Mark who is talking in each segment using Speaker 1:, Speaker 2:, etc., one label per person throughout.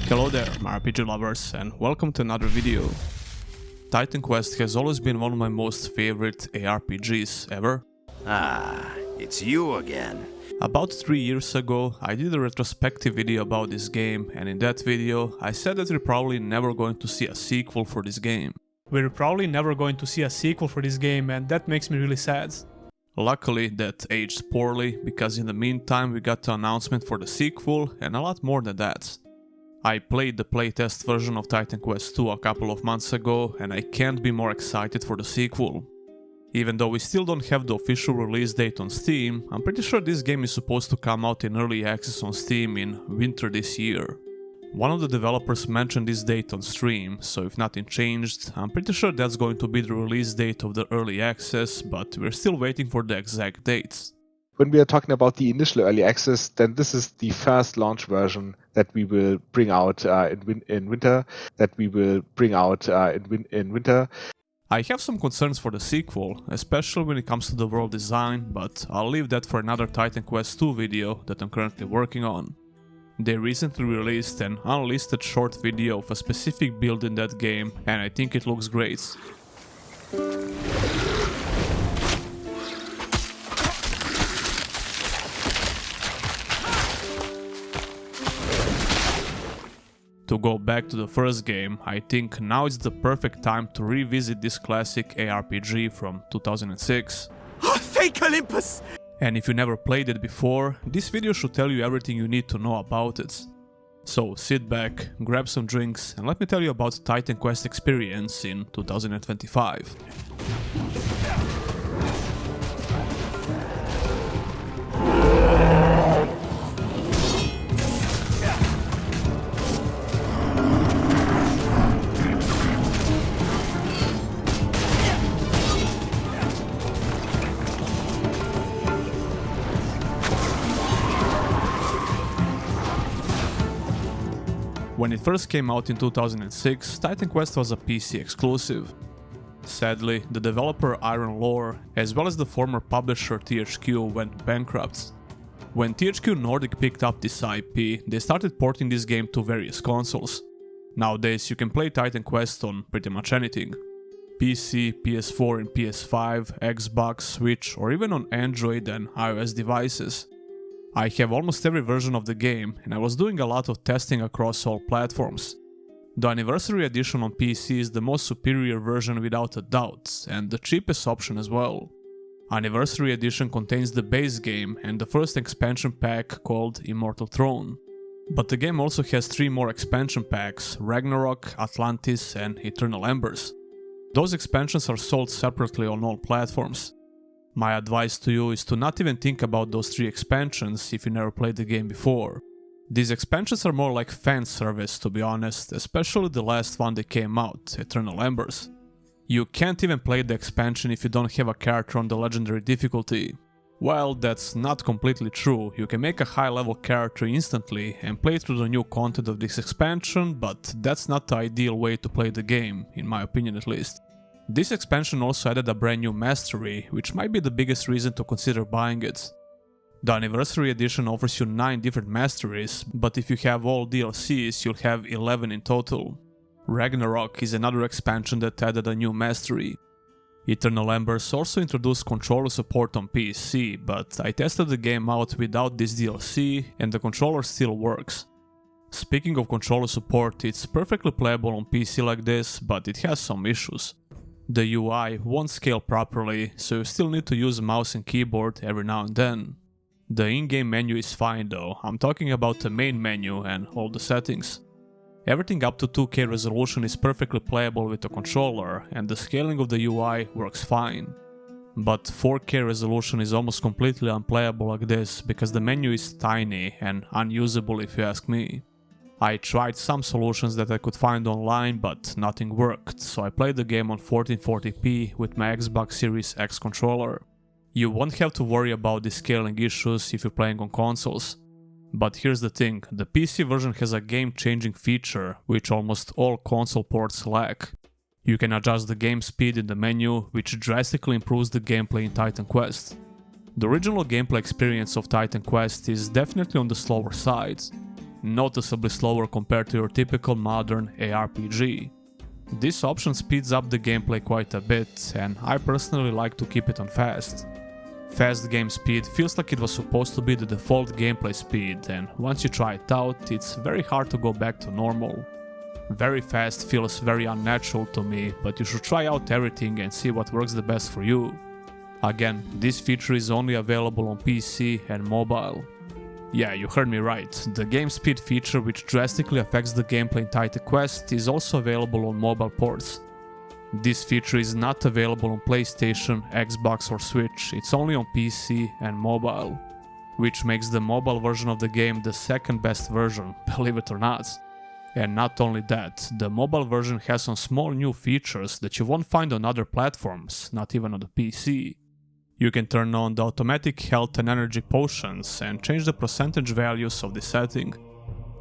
Speaker 1: Hello there, my RPG lovers, and welcome to another video. Titan Quest has always been one of my most favorite ARPGs ever.
Speaker 2: Ah, it's you again.
Speaker 1: About 3 years ago, I did a retrospective video about this game, and in that video, I said that we're probably never going to see a sequel for this game.
Speaker 3: We're probably never going to see a sequel for this game, and that makes me really sad.
Speaker 1: Luckily, that aged poorly, because in the meantime we got the announcement for the sequel, and a lot more than that. I played the playtest version of Titan Quest 2 a couple of months ago, and I can't be more excited for the sequel. Even though we still don't have the official release date on Steam, I'm pretty sure this game is supposed to come out in early access on Steam in winter this year. One of the developers mentioned this date on stream, so if nothing changed, I'm pretty sure that's going to be the release date of the early access, but we're still waiting for the exact dates.
Speaker 4: When we are talking about the initial early access, then this is the first launch version that we will bring out in winter.
Speaker 1: I have some concerns for the sequel, especially when it comes to the world design, but I'll leave that for another Titan Quest 2 video that I'm currently working on. They recently released an unlisted short video of a specific build in that game, and I think it looks great. To go back to the first game, I think now is the perfect time to revisit this classic ARPG from 2006.
Speaker 2: Thank Olympus!
Speaker 1: And if you never played it before, this video should tell you everything you need to know about it. So sit back, grab some drinks, and let me tell you about the Titan Quest experience in 2025. When it first came out in 2006, Titan Quest was a PC exclusive. Sadly, the developer Iron Lore, as well as the former publisher THQ, went bankrupt. When THQ Nordic picked up this IP, they started porting this game to various consoles. Nowadays, you can play Titan Quest on pretty much anything. PC, PS4 and PS5, Xbox, Switch, or even on Android and iOS devices. I have almost every version of the game, and I was doing a lot of testing across all platforms. The Anniversary Edition on PC is the most superior version without a doubt, and the cheapest option as well. Anniversary Edition contains the base game and the first expansion pack called Immortal Throne. But the game also has 3 more expansion packs: Ragnarok, Atlantis and Eternal Embers. Those expansions are sold separately on all platforms. My advice to you is to not even think about those 3 expansions if you never played the game before. These expansions are more like fan service, to be honest, especially the last one that came out, Eternal Embers. You can't even play the expansion if you don't have a character on the legendary difficulty. Well, that's not completely true. You can make a high level character instantly and play through the new content of this expansion, but that's not the ideal way to play the game, in my opinion at least. This expansion also added a brand new mastery, which might be the biggest reason to consider buying it. The Anniversary Edition offers you 9 different masteries, but if you have all DLCs, you'll have 11 in total. Ragnarok is another expansion that added a new mastery. Eternal Embers also introduced controller support on PC, but I tested the game out without this DLC and the controller still works. Speaking of controller support, it's perfectly playable on PC like this, but it has some issues. The UI won't scale properly, so you still need to use mouse and keyboard every now and then. The in-game menu is fine though, I'm talking about the main menu and all the settings. Everything up to 2K resolution is perfectly playable with the controller, and the scaling of the UI works fine. But 4K resolution is almost completely unplayable like this, because the menu is tiny and unusable if you ask me. I tried some solutions that I could find online, but nothing worked, so I played the game on 1440p with my Xbox Series X controller. You won't have to worry about the scaling issues if you're playing on consoles. But here's the thing, the PC version has a game-changing feature which almost all console ports lack. You can adjust the game speed in the menu, which drastically improves the gameplay in Titan Quest. The original gameplay experience of Titan Quest is definitely on the slower side. noticeably slower compared to your typical modern ARPG. This option speeds up the gameplay quite a bit, and I personally like to keep it on fast. Fast game speed feels like it was supposed to be the default gameplay speed, and once you try it out, it's very hard to go back to normal. Very fast feels very unnatural to me, but you should try out everything and see what works the best for you. Again, this feature is only available on PC and mobile. Yeah, you heard me right, the game speed feature, which drastically affects the gameplay in Titan Quest, is also available on mobile ports. This feature is not available on PlayStation, Xbox or Switch, it's only on PC and mobile, which makes the mobile version of the game the second best version, believe it or not. And not only that, the mobile version has some small new features that you won't find on other platforms, not even on the PC. You can turn on the automatic health and energy potions and change the percentage values of the setting.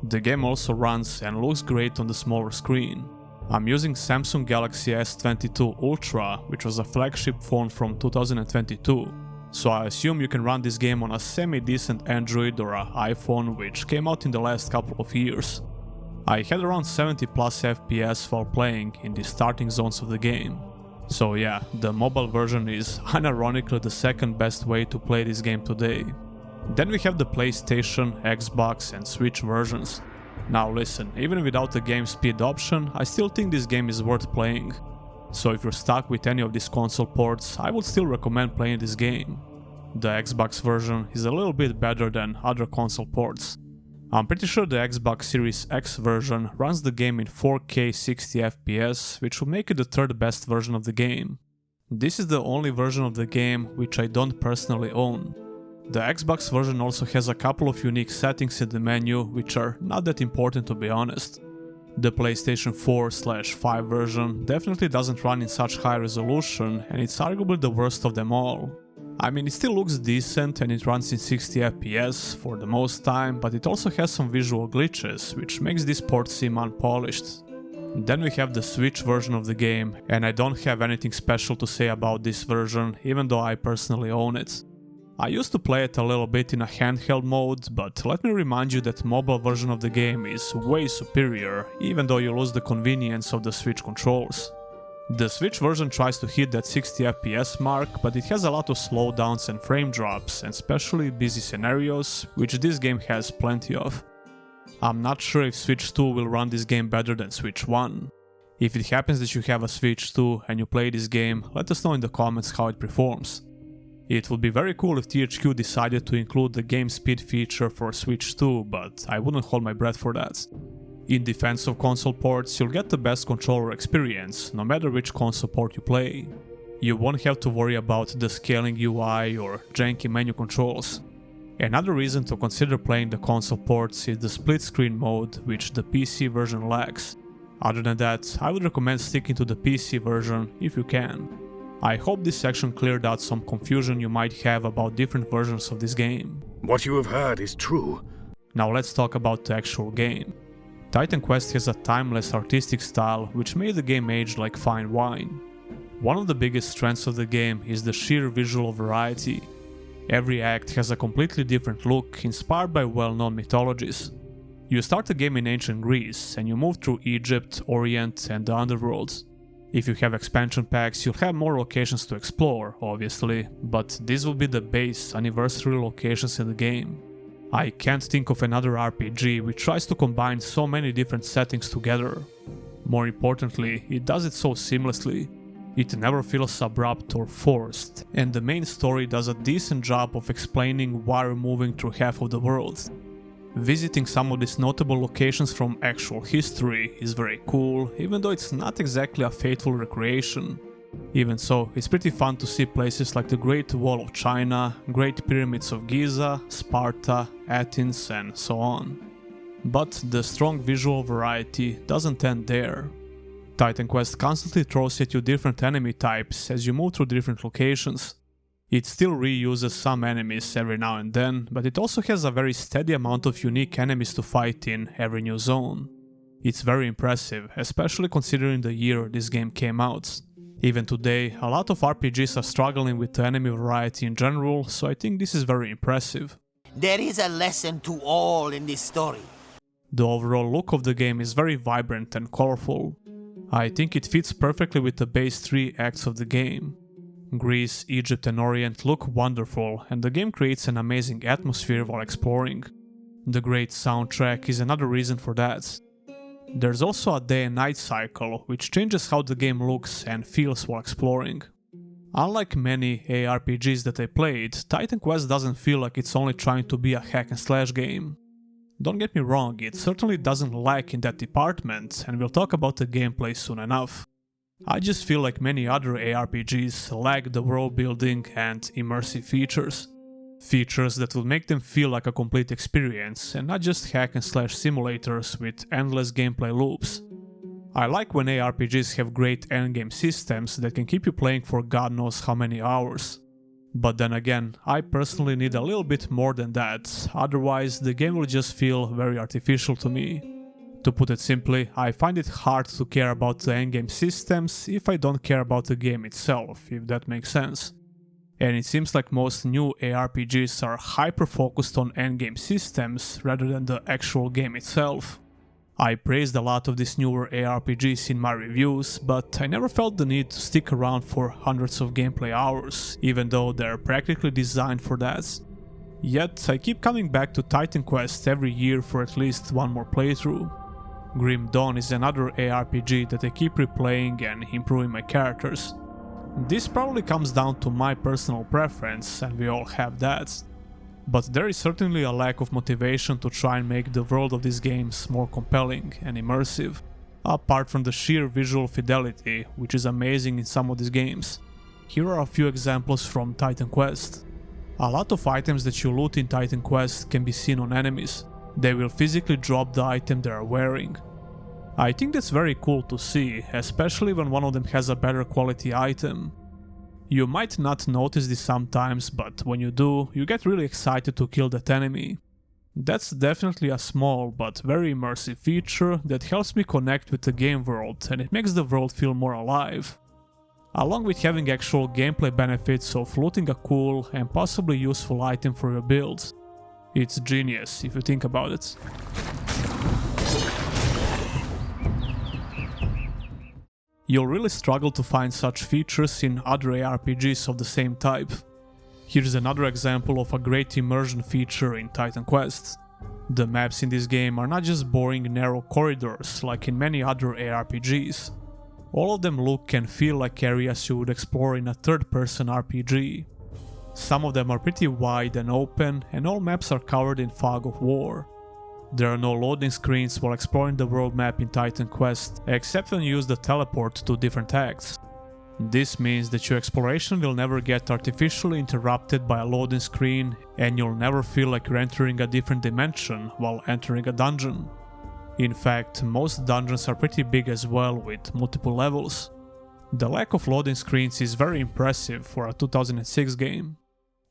Speaker 1: The game also runs and looks great on the smaller screen. I'm using Samsung Galaxy S22 Ultra, which was a flagship phone from 2022, so I assume you can run this game on a semi-decent Android or an iPhone which came out in the last couple of years. I had around 70 plus FPS while playing in the starting zones of the game. So yeah, the mobile version is unironically the second best way to play this game today. Then we have the PlayStation, Xbox and Switch versions. Now listen, even without the game speed option, I still think this game is worth playing. So if you're stuck with any of these console ports, I would still recommend playing this game. The Xbox version is a little bit better than other console ports. I'm pretty sure the Xbox Series X version runs the game in 4K 60 FPS, which will make it the third best version of the game. This is the only version of the game which I don't personally own. The Xbox version also has a couple of unique settings in the menu, which are not that important to be honest. The PlayStation 4/5 version definitely doesn't run in such high resolution, and it's arguably the worst of them all. I mean, it still looks decent and it runs in 60 FPS for the most time, but it also has some visual glitches, which makes this port seem unpolished. Then we have the Switch version of the game, and I don't have anything special to say about this version, even though I personally own it. I used to play it a little bit in a handheld mode, but let me remind you that the mobile version of the game is way superior, even though you lose the convenience of the Switch controls. The Switch version tries to hit that 60 FPS mark, but it has a lot of slowdowns and frame drops, and especially busy scenarios, which this game has plenty of. I'm not sure if Switch 2 will run this game better than Switch 1. If it happens that you have a Switch 2 and you play this game, let us know in the comments how it performs. It would be very cool if THQ decided to include the game speed feature for Switch 2, but I wouldn't hold my breath for that. In defense of console ports, you'll get the best controller experience, no matter which console port you play. You won't have to worry about the scaling UI or janky menu controls. Another reason to consider playing the console ports is the split screen mode, which the PC version lacks. Other than that, I would recommend sticking to the PC version if you can. I hope this section cleared out some confusion you might have about different versions of this game.
Speaker 2: What you have heard is true.
Speaker 1: Now let's talk about the actual game. Titan Quest has a timeless artistic style which made the game age like fine wine. One of the biggest strengths of the game is the sheer visual variety. Every act has a completely different look, inspired by well-known mythologies. You start the game in ancient Greece, and you move through Egypt, Orient, and the Underworld. If you have expansion packs, you'll have more locations to explore, obviously, but these will be the base anniversary locations in the game. I can't think of another RPG which tries to combine so many different settings together. More importantly, it does it so seamlessly. It never feels abrupt or forced, and the main story does a decent job of explaining why we're moving through half of the world. Visiting some of these notable locations from actual history is very cool, even though it's not exactly a faithful recreation. Even so, it's pretty fun to see places like the Great Wall of China, Great Pyramids of Giza, Sparta, Athens, and so on. But the strong visual variety doesn't end there. Titan Quest constantly throws at you different enemy types as you move through different locations. It still reuses some enemies every now and then, but it also has a very steady amount of unique enemies to fight in every new zone. It's very impressive, especially considering the year this game came out. Even today, a lot of RPGs are struggling with the enemy variety in general, so I think this is very impressive.
Speaker 5: There is a lesson to all in this story.
Speaker 1: The overall look of the game is very vibrant and colorful. I think it fits perfectly with the base 3 acts of the game. Greece, Egypt and Orient look wonderful, and the game creates an amazing atmosphere while exploring. The great soundtrack is another reason for that. There's also a day and night cycle, which changes how the game looks and feels while exploring. Unlike many ARPGs that I played, Titan Quest doesn't feel like it's only trying to be a hack and slash game. Don't get me wrong, it certainly doesn't lack in that department, and we'll talk about the gameplay soon enough. I just feel like many other ARPGs lack the world building and immersive features. Features that will make them feel like a complete experience, and not just hack and slash simulators with endless gameplay loops. I like when ARPGs have great endgame systems that can keep you playing for God knows how many hours. But then again, I personally need a little bit more than that, otherwise the game will just feel very artificial to me. To put it simply, I find it hard to care about the endgame systems if I don't care about the game itself, if that makes sense. And it seems like most new ARPGs are hyper-focused on endgame systems rather than the actual game itself. I praised a lot of these newer ARPGs in my reviews, but I never felt the need to stick around for hundreds of gameplay hours, even though they're practically designed for that. Yet I keep coming back to Titan Quest every year for at least one more playthrough. Grim Dawn is another ARPG that I keep replaying and improving my characters. This probably comes down to my personal preference, and we all have that. But there is certainly a lack of motivation to try and make the world of these games more compelling and immersive, apart from the sheer visual fidelity, which is amazing in some of these games. Here are a few examples from Titan Quest. A lot of items that you loot in Titan Quest can be seen on enemies. They will physically drop the item they are wearing. I think that's very cool to see, especially when one of them has a better quality item. You might not notice this sometimes, but when you do, you get really excited to kill that enemy. That's definitely a small but very immersive feature that helps me connect with the game world, and it makes the world feel more alive. Along with having actual gameplay benefits of looting a cool and possibly useful item for your build. It's genius if you think about it. You'll really struggle to find such features in other ARPGs of the same type. Here's another example of a great immersion feature in Titan Quest. The maps in this game are not just boring narrow corridors like in many other ARPGs. All of them look and feel like areas you would explore in a third-person RPG. Some of them are pretty wide and open, and all maps are covered in fog of war. There are no loading screens while exploring the world map in Titan Quest, except when you use the teleport to different acts. This means that your exploration will never get artificially interrupted by a loading screen, and you'll never feel like you're entering a different dimension while entering a dungeon. In fact, most dungeons are pretty big as well, with multiple levels. The lack of loading screens is very impressive for a 2006 game.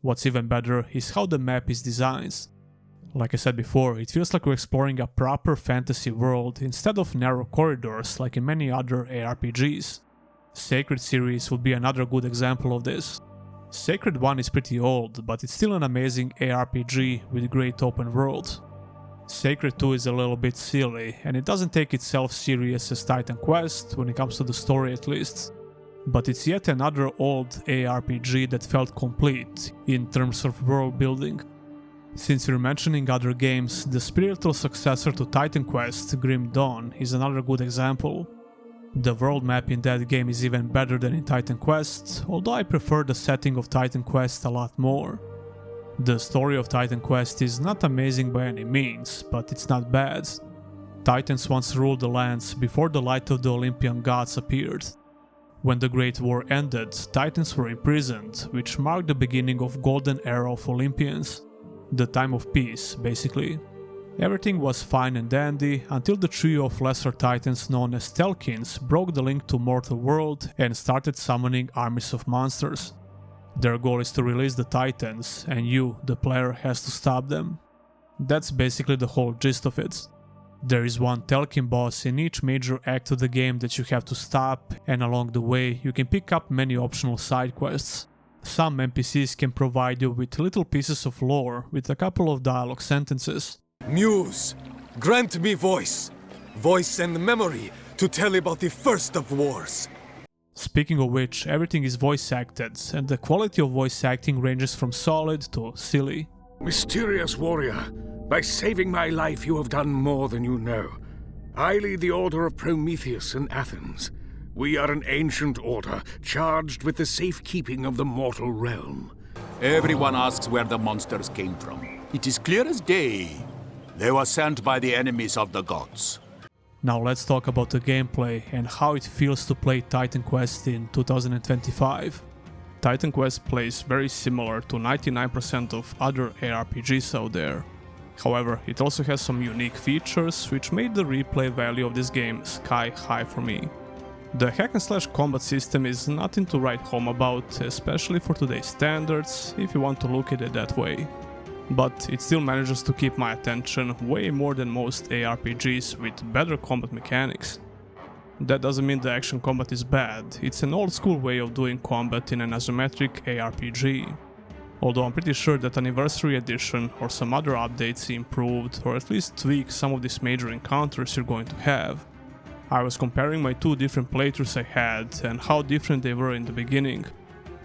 Speaker 1: What's even better is how the map is designed. Like I said before, it feels like we're exploring a proper fantasy world instead of narrow corridors like in many other ARPGs. Sacred series would be another good example of this. Sacred 1 is pretty old, but it's still an amazing ARPG with great open world. Sacred 2 is a little bit silly, and it doesn't take itself serious as Titan Quest, when it comes to the story at least. But it's yet another old ARPG that felt complete in terms of world building. Since we're mentioning other games, the spiritual successor to Titan Quest, Grim Dawn, is another good example. The world map in that game is even better than in Titan Quest, although I prefer the setting of Titan Quest a lot more. The story of Titan Quest is not amazing by any means, but it's not bad. Titans once ruled the lands before the light of the Olympian gods appeared. When the Great War ended, Titans were imprisoned, which marked the beginning of Golden Era of Olympians. The time of peace, basically. Everything was fine and dandy until the trio of lesser titans known as Telkins broke the link to mortal world and started summoning armies of monsters. Their goal is to release the titans, and you, the player, has to stop them. That's basically the whole gist of it. There is one Telkin boss in each major act of the game that you have to stop, and along the way you can pick up many optional side quests. Some NPCs can provide you with little pieces of lore with a couple of dialogue sentences.
Speaker 2: Muse, Grant me voice. Voice and memory to tell about the first of wars.
Speaker 3: Speaking of which, everything is voice acted, and the quality of voice acting ranges from solid to silly.
Speaker 2: Mysterious warrior, by saving my life you have done more than you know. I lead the Order of Prometheus in Athens. We are an ancient order, charged with the safekeeping of the mortal realm.
Speaker 5: Everyone asks where the monsters came from. It is clear as day. They were sent by the enemies of the gods.
Speaker 3: Now let's talk about the gameplay and how it feels to play Titan Quest in 2025. Titan Quest plays very similar to 99% of other ARPGs out there. However, it also has some unique features which made the replay value of this game sky high for me. The hack and slash combat system is nothing to write home about, especially for today's standards, if you want to look at it that way. But it still manages to keep my attention way more than most ARPGs with better combat mechanics. That doesn't mean the action combat is bad, it's an old school way of doing combat in an isometric ARPG. Although I'm pretty sure that Anniversary Edition or some other updates improved or at least tweaked some of these major encounters you're going to have. I was comparing my two different playthroughs I had and how different they were in the beginning.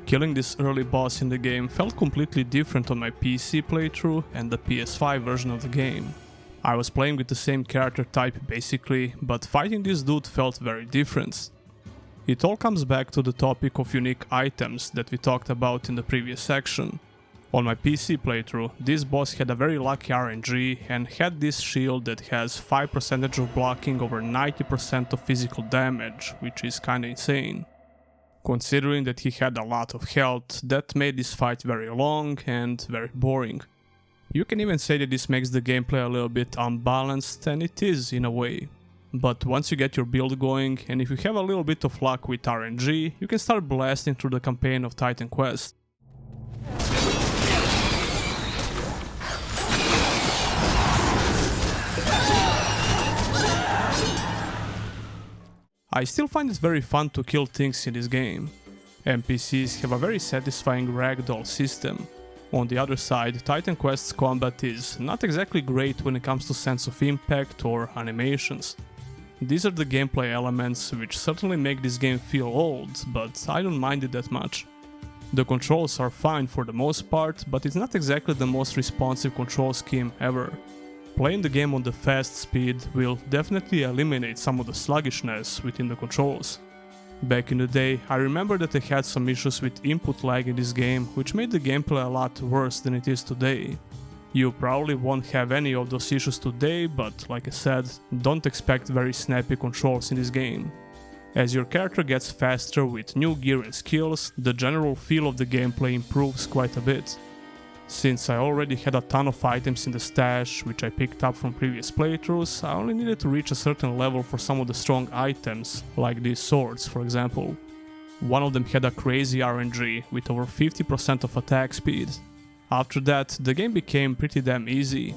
Speaker 3: Killing this early boss in the game felt completely different on my PC playthrough and the PS5 version of the game. I was playing with the same character type basically, but fighting this dude felt very different. It all comes back to the topic of unique items that we talked about in the previous section. On my PC playthrough, this boss had a very lucky RNG and had this shield that has 5% of blocking over 90% of physical damage, which is kinda insane. Considering that he had a lot of health, that made this fight very long and very boring. You can even say that this makes the gameplay a little bit unbalanced, and it is in a way. But once you get your build going, and if you have a little bit of luck with RNG, you can start blasting through the campaign of Titan Quest. I still find it very fun to kill things in this game. NPCs have a very satisfying ragdoll system. On the other side, Titan Quest's combat is not exactly great when it comes to sense of impact or animations. These are the gameplay elements which certainly make this game feel old, but I don't mind it that much. The controls are fine for the most part, but it's not exactly the most responsive control scheme ever. Playing the game on the fast speed will definitely eliminate some of the sluggishness within the controls. Back in the day, I remember that I had some issues with input lag in this game, which made the gameplay a lot worse than it is today. You probably won't have any of those issues today, but like I said, don't expect very snappy controls in this game. As your character gets faster with new gear and skills, the general feel of the gameplay improves quite a bit. Since I already had a ton of items in the stash, which I picked up from previous playthroughs, I only needed to reach a certain level for some of the strong items, like these swords for example. One of them had a crazy RNG with over 50% of attack speed. After that, the game became pretty damn easy.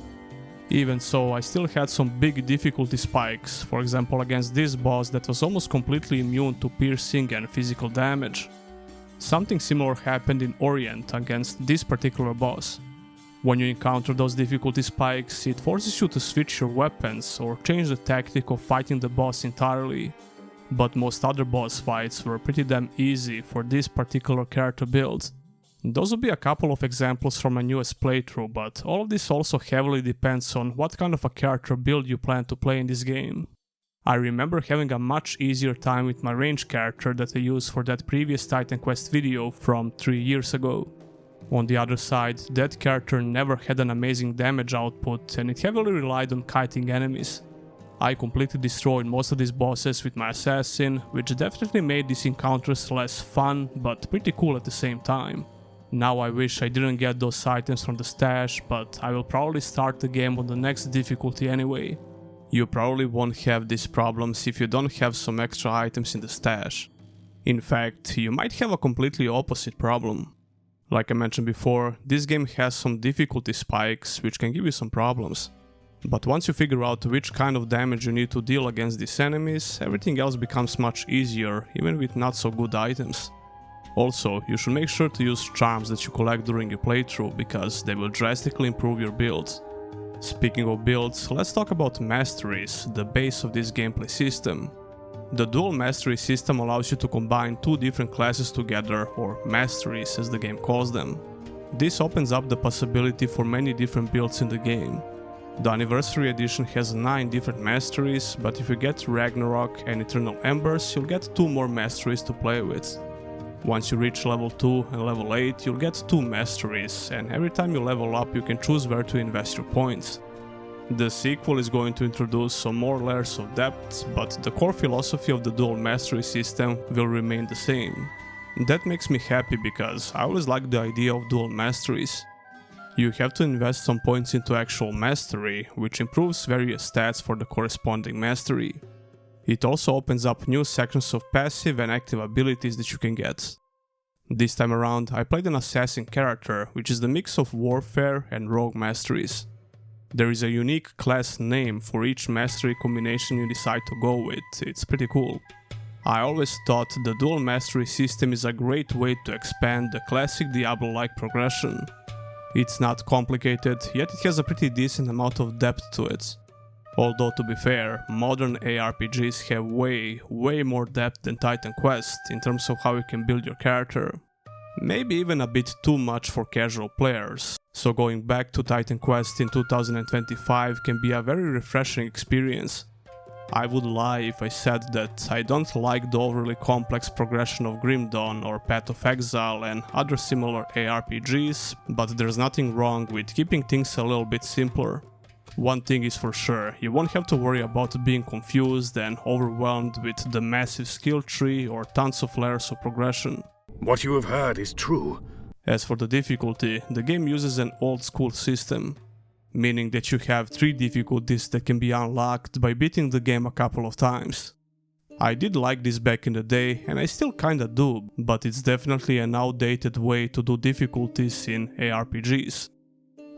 Speaker 3: Even so, I still had some big difficulty spikes, for example against this boss that was almost completely immune to piercing and physical damage. Something similar happened in Orient against this particular boss. When you encounter those difficulty spikes, it forces you to switch your weapons or change the tactic of fighting the boss entirely. But most other boss fights were pretty damn easy for this particular character build. Those will be a couple of examples from my newest playthrough, but all of this also heavily depends on what kind of a character build you plan to play in this game. I remember having a much easier time with my range character that I used for that previous Titan Quest video from 3 years ago. On the other side, that character never had an amazing damage output and it heavily relied on kiting enemies. I completely destroyed most of these bosses with my assassin, which definitely made these encounters less fun but pretty cool at the same time. Now I wish I didn't get those items from the stash, but I will probably start the game on the next difficulty anyway. You probably won't have these problems if you don't have some extra items in the stash. In fact, you might have a completely opposite problem. Like I mentioned before, this game has some difficulty spikes which can give you some problems. But once you figure out which kind of damage you need to deal against these enemies, everything else becomes much easier, even with not so good items. Also, you should make sure to use charms that you collect during your playthrough, because they will drastically improve your build. Speaking of builds, let's talk about masteries, the base of this gameplay system. The dual mastery system allows you to combine two different classes together, or masteries as the game calls them. This opens up the possibility for many different builds in the game. The Anniversary Edition has 9 different masteries, but if you get Ragnarok and Eternal Embers, you'll get 2 more masteries to play with. Once you reach level 2 and level 8, you'll get 2 masteries, and every time you level up you can choose where to invest your points. The sequel is going to introduce some more layers of depth, but the core philosophy of the dual mastery system will remain the same. That makes me happy because I always liked the idea of dual masteries. You have to invest some points into actual mastery, which improves various stats for the corresponding mastery. It also opens up new sections of passive and active abilities that you can get. This time around I played an assassin character, which is the mix of warfare and rogue masteries. There is a unique class name for each mastery combination you decide to go with, it's pretty cool. I always thought the dual mastery system is a great way to expand the classic Diablo-like progression. It's not complicated, yet it has a pretty decent amount of depth to it. Although to be fair, modern ARPGs have way more depth than Titan Quest in terms of how you can build your character. Maybe even a bit too much for casual players, so going back to Titan Quest in 2025 can be a very refreshing experience. I would lie if I said that I don't like the overly complex progression of Grim Dawn or Path of Exile and other similar ARPGs, but there's nothing wrong with keeping things a little bit simpler. One thing is for sure, you won't have to worry about being confused and overwhelmed with the massive skill tree or tons of layers of progression.
Speaker 2: What you have heard is true.
Speaker 3: As for the difficulty, the game uses an old school system, meaning that you have 3 difficulties that can be unlocked by beating the game a couple of times. I did like this back in the day, and I still kinda do, but it's definitely an outdated way to do difficulties in ARPGs.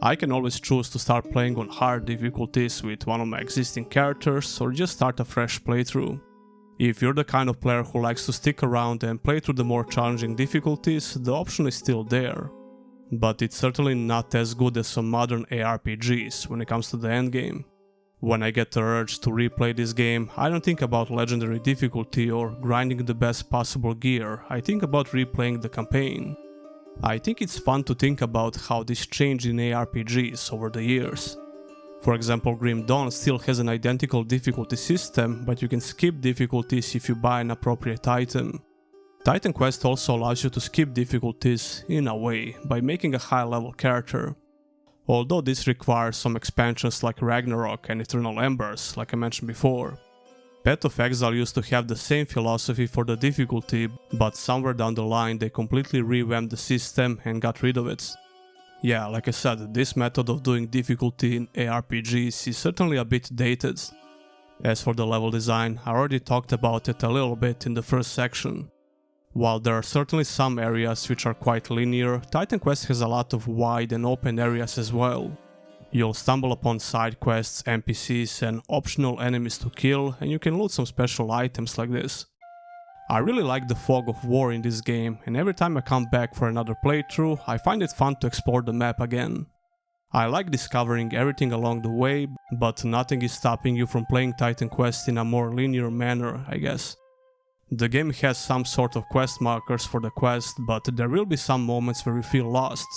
Speaker 3: I can always choose to start playing on hard difficulties with one of my existing characters or just start a fresh playthrough. If you're the kind of player who likes to stick around and play through the more challenging difficulties, the option is still there. But it's certainly not as good as some modern ARPGs when it comes to the endgame. When I get the urge to replay this game, I don't think about legendary difficulty or grinding the best possible gear, I think about replaying the campaign. I think it's fun to think about how this changed in ARPGs over the years. For example, Grim Dawn still has an identical difficulty system, but you can skip difficulties if you buy an appropriate item. Titan Quest also allows you to skip difficulties, in a way, by making a high-level character. Although this requires some expansions like Ragnarok and Eternal Embers, like I mentioned before. Path of Exile used to have the same philosophy for the difficulty, but somewhere down the line they completely revamped the system and got rid of it. Yeah, like I said, this method of doing difficulty in ARPGs is certainly a bit dated. As for the level design, I already talked about it a little bit in the first section. While there are certainly some areas which are quite linear, Titan Quest has a lot of wide and open areas as well. You'll stumble upon side quests, NPCs and optional enemies to kill, and you can loot some special items like this. I really like the fog of war in this game, and every time I come back for another playthrough, I find it fun to explore the map again. I like discovering everything along the way, but nothing is stopping you from playing Titan Quest in a more linear manner, I guess. The game has some sort of quest markers for the quest, but there will be some moments where you feel lost.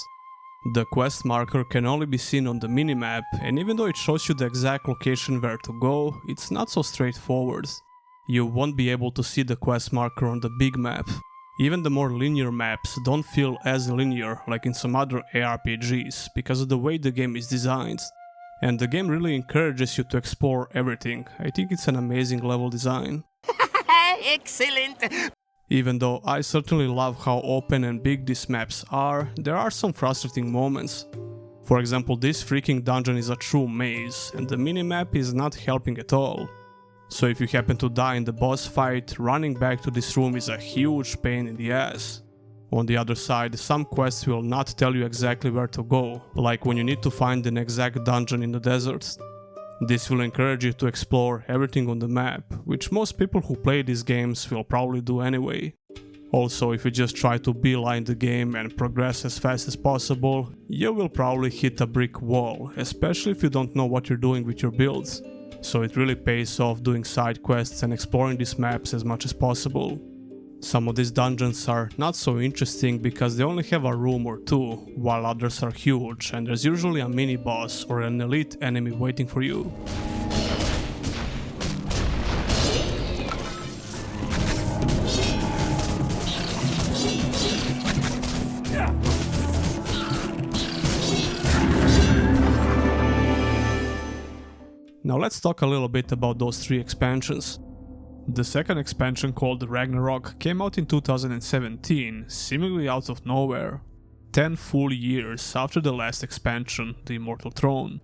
Speaker 3: The quest marker can only be seen on the minimap, and even though it shows you the exact location where to go, it's not so straightforward. You won't be able to see the quest marker on the big map. Even the more linear maps don't feel as linear like in some other ARPGs because of the way the game is designed. And the game really encourages you to explore everything. I think it's an amazing level design.
Speaker 6: Excellent!
Speaker 3: Even though I certainly love how open and big these maps are, there are some frustrating moments. For example, this freaking dungeon is a true maze, and the minimap is not helping at all. So if you happen to die in the boss fight, running back to this room is a huge pain in the ass. On the other side, some quests will not tell you exactly where to go, like when you need to find an exact dungeon in the desert. This will encourage you to explore everything on the map, which most people who play these games will probably do anyway. Also, if you just try to beeline the game and progress as fast as possible, you will probably hit a brick wall, especially if you don't know what you're doing with your builds. So it really pays off doing side quests and exploring these maps as much as possible. Some of these dungeons are not so interesting because they only have a room or two, while others are huge and there's usually a mini boss or an elite enemy waiting for you. Now let's talk a little bit about those 3 expansions. The second expansion, called Ragnarok, came out in 2017, seemingly out of nowhere. 10 full years after the last expansion, The Immortal Throne.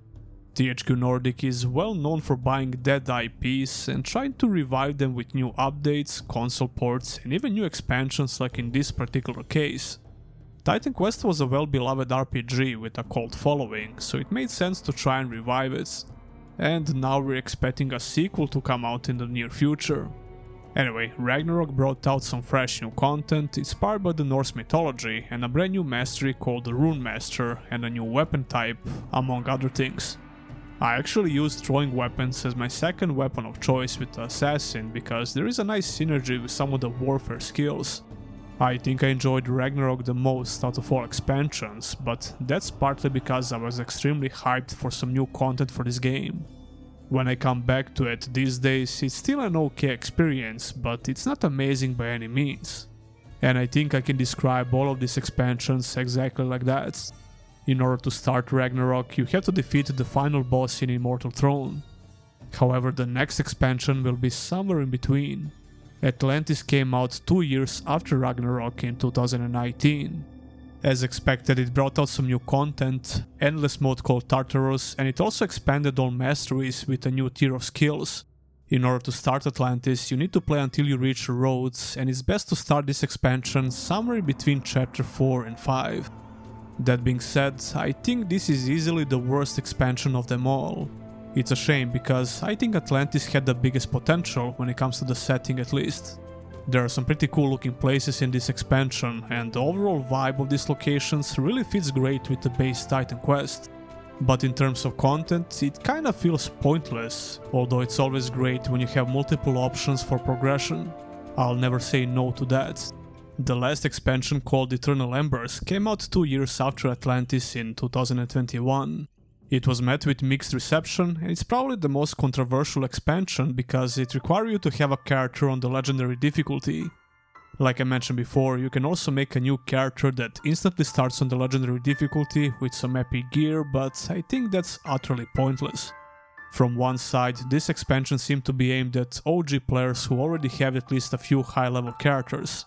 Speaker 3: THQ Nordic is well known for buying dead IPs and trying to revive them with new updates, console ports, and even new expansions like in this particular case. Titan Quest was a well-beloved RPG with a cult following, so it made sense to try and revive it. And now we're expecting a sequel to come out in the near future. Anyway, Ragnarok brought out some fresh new content inspired by the Norse mythology and a brand new mastery called the Rune Master and a new weapon type, among other things. I actually used throwing weapons as my second weapon of choice with the Assassin because there is a nice synergy with some of the warfare skills. I think I enjoyed Ragnarok the most out of all expansions, but that's partly because I was extremely hyped for some new content for this game. When I come back to it these days, it's still an okay experience, but it's not amazing by any means. And I think I can describe all of these expansions exactly like that. In order to start Ragnarok, you have to defeat the final boss in Immortal Throne. However, the next expansion will be somewhere in between. Atlantis came out 2 years after Ragnarok in 2019. As expected, it brought out some new content, endless mode called Tartarus, and it also expanded all masteries with a new tier of skills. In order to start Atlantis, you need to play until you reach Rhodes, and it's best to start this expansion somewhere between chapter 4 and 5. That being said, I think this is easily the worst expansion of them all. It's a shame because I think Atlantis had the biggest potential when it comes to the setting at least. There are some pretty cool looking places in this expansion and the overall vibe of these locations really fits great with the base Titan Quest. But in terms of content, it kinda feels pointless, although it's always great when you have multiple options for progression. I'll never say no to that. The last expansion, called Eternal Embers, came out 2 years after Atlantis in 2021. It was met with mixed reception, and it's probably the most controversial expansion because it requires you to have a character on the legendary difficulty. Like I mentioned before, you can also make a new character that instantly starts on the legendary difficulty with some epic gear, but I think that's utterly pointless. From one side, this expansion seemed to be aimed at OG players who already have at least a few high-level characters.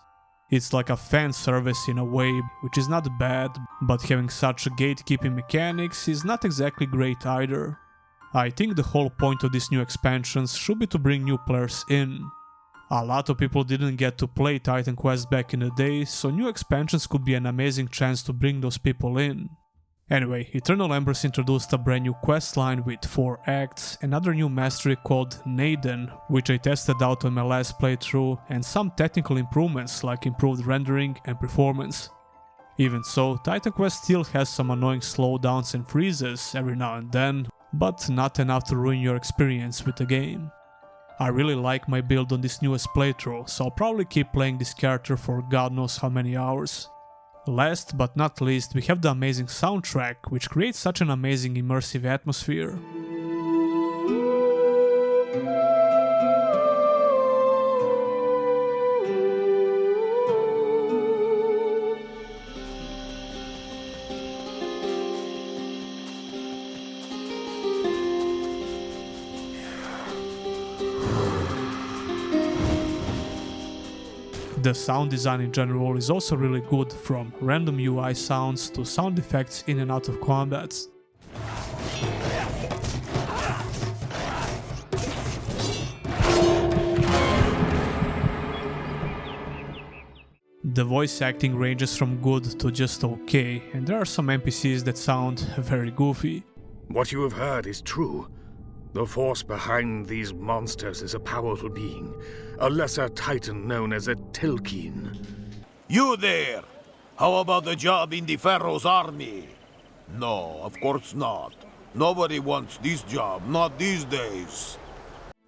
Speaker 3: It's like a fan service in a way, which is not bad, but having such gatekeeping mechanics is not exactly great either. I think the whole point of these new expansions should be to bring new players in. A lot of people didn't get to play Titan Quest back in the day, so new expansions could be an amazing chance to bring those people in. Anyway, Eternal Embers introduced a brand new questline with 4 acts, another new mastery called Naden, which I tested out on my last playthrough, and some technical improvements like improved rendering and performance. Even so, Titan Quest still has some annoying slowdowns and freezes every now and then, but not enough to ruin your experience with the game. I really like my build on this newest playthrough, so I'll probably keep playing this character for God knows how many hours. Last but not least, we have the amazing soundtrack, which creates such an amazing immersive atmosphere. The sound design in general is also really good, from random UI sounds to sound effects in and out of combats. The voice acting ranges from good to just okay, and there are some NPCs that sound very goofy.
Speaker 2: What you have heard is true. The force behind these monsters is a powerful being, a lesser titan known as a Tilkeen.
Speaker 7: You there! How about the job in the Pharaoh's army? No, of course not. Nobody wants this job, not these days.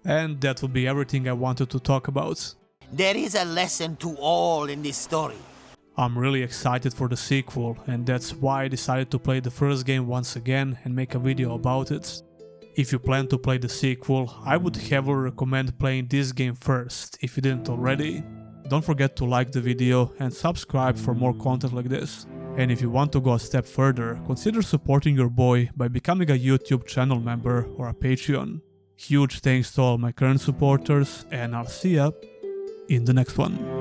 Speaker 3: And that will be everything I wanted to talk about.
Speaker 6: There is a lesson to all in this story.
Speaker 3: I'm really excited for the sequel, and that's why I decided to play the first game once again and make a video about it. If you plan to play the sequel, I would heavily recommend playing this game first, if you didn't already. Don't forget to like the video and subscribe for more content like this. And if you want to go a step further, consider supporting your boy by becoming a YouTube channel member or a Patreon. Huge thanks to all my current supporters, and I'll see ya in the next one.